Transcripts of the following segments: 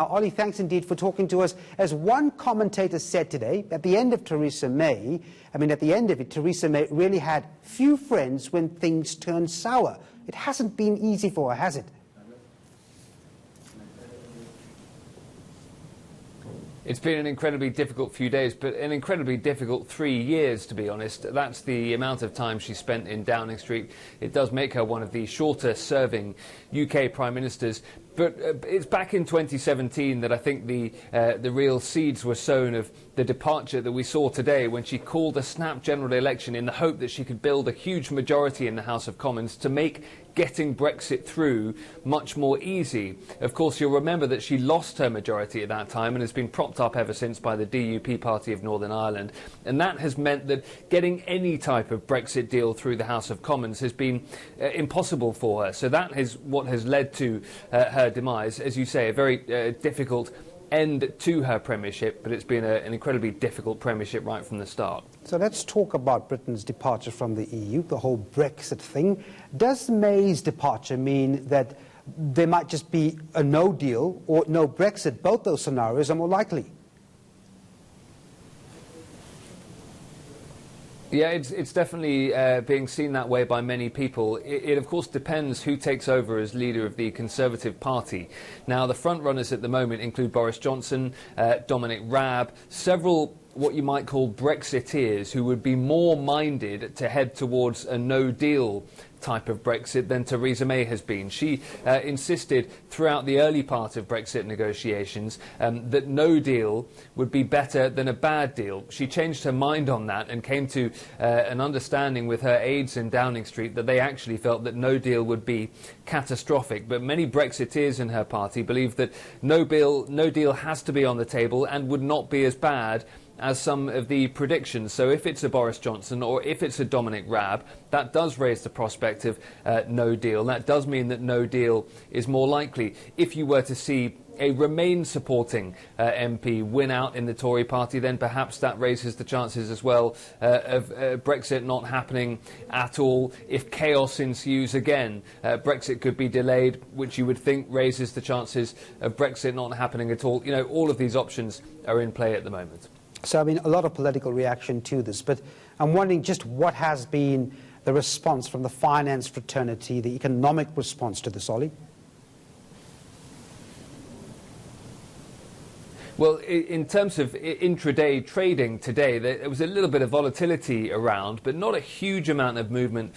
Ollie, thanks indeed for talking to us. As one commentator said today, at the end of Theresa May, Theresa May really had few friends when things turned sour. It hasn't been easy for her, has it? It's been an incredibly difficult few days, but an incredibly difficult 3 years, to be honest. That's the amount of time she spent in Downing Street. It does make her one of the shorter-serving UK Prime Ministers. But it's back in 2017 that I think the real seeds were sown of the departure that we saw today, when she called a snap general election in the hope that she could build a huge majority in the House of Commons to make getting Brexit through much more easy. Of course, you'll remember that she lost her majority at that time and has been propped up ever since by the DUP party of Northern Ireland. And that has meant that getting any type of Brexit deal through the House of Commons has been impossible for her. So that is what has led to her demise. As you say, a very difficult end to her premiership, but it's been an incredibly difficult premiership right from the start. So let's talk about Britain's departure from the EU, the whole Brexit thing. Does May's departure mean that there might just be a no deal or no Brexit? Both those scenarios are more likely. Yeah, it's definitely being seen that way by many people. It of course depends who takes over as leader of the Conservative Party. Now, the front runners at the moment include Boris Johnson, Dominic Raab, several what you might call Brexiteers who would be more minded to head towards a no-deal type of Brexit than Theresa May has been. She insisted throughout the early part of Brexit negotiations that no deal would be better than a bad deal. She changed her mind on that and came to an understanding with her aides in Downing Street that they actually felt that no deal would be catastrophic. But many Brexiteers in her party believe that no deal has to be on the table and would not be as bad as some of the predictions. So if it's a Boris Johnson or if it's a Dominic Raab, that does raise the prospect of no deal. That does mean that no deal is more likely. If you were to see a Remain supporting MP win out in the Tory party, then perhaps that raises the chances as well of Brexit not happening at all. If chaos ensues again, Brexit could be delayed, which you would think raises the chances of Brexit not happening at all. You know, all of these options are in play at the moment. So, I mean, a lot of political reaction to this, but I'm wondering just what has been the response from the finance fraternity, the economic response to this, Ollie? Well, in terms of intraday trading today, there was a little bit of volatility around, but not a huge amount of movement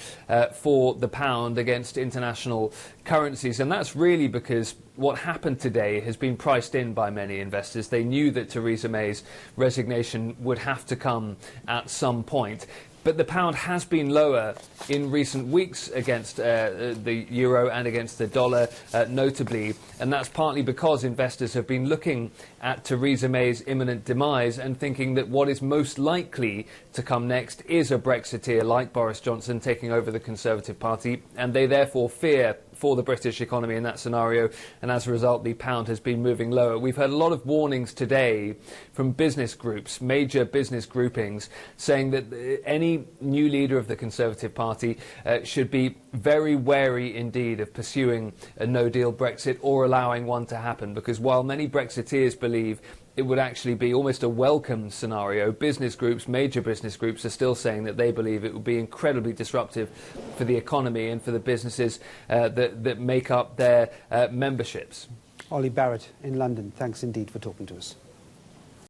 for the pound against international currencies. And that's really because what happened today has been priced in by many investors. They knew that Theresa May's resignation would have to come at some point. But the pound has been lower in recent weeks against the euro and against the dollar, notably. And that's partly because investors have been looking at Theresa May's imminent demise and thinking that what is most likely to come next is a Brexiteer like Boris Johnson taking over the Conservative Party. And they therefore fear for the British economy in that scenario, and as a result the pound has been moving lower. We've heard a lot of warnings today from business groups, major business groupings, saying that any new leader of the Conservative Party should be very wary indeed of pursuing a no-deal Brexit or allowing one to happen, because while many Brexiteers believe it would actually be almost a welcome scenario, business groups, major business groups, are still saying that they believe it would be incredibly disruptive for the economy and for the businesses that make up their memberships. Ollie Barrett in London, thanks indeed for talking to us.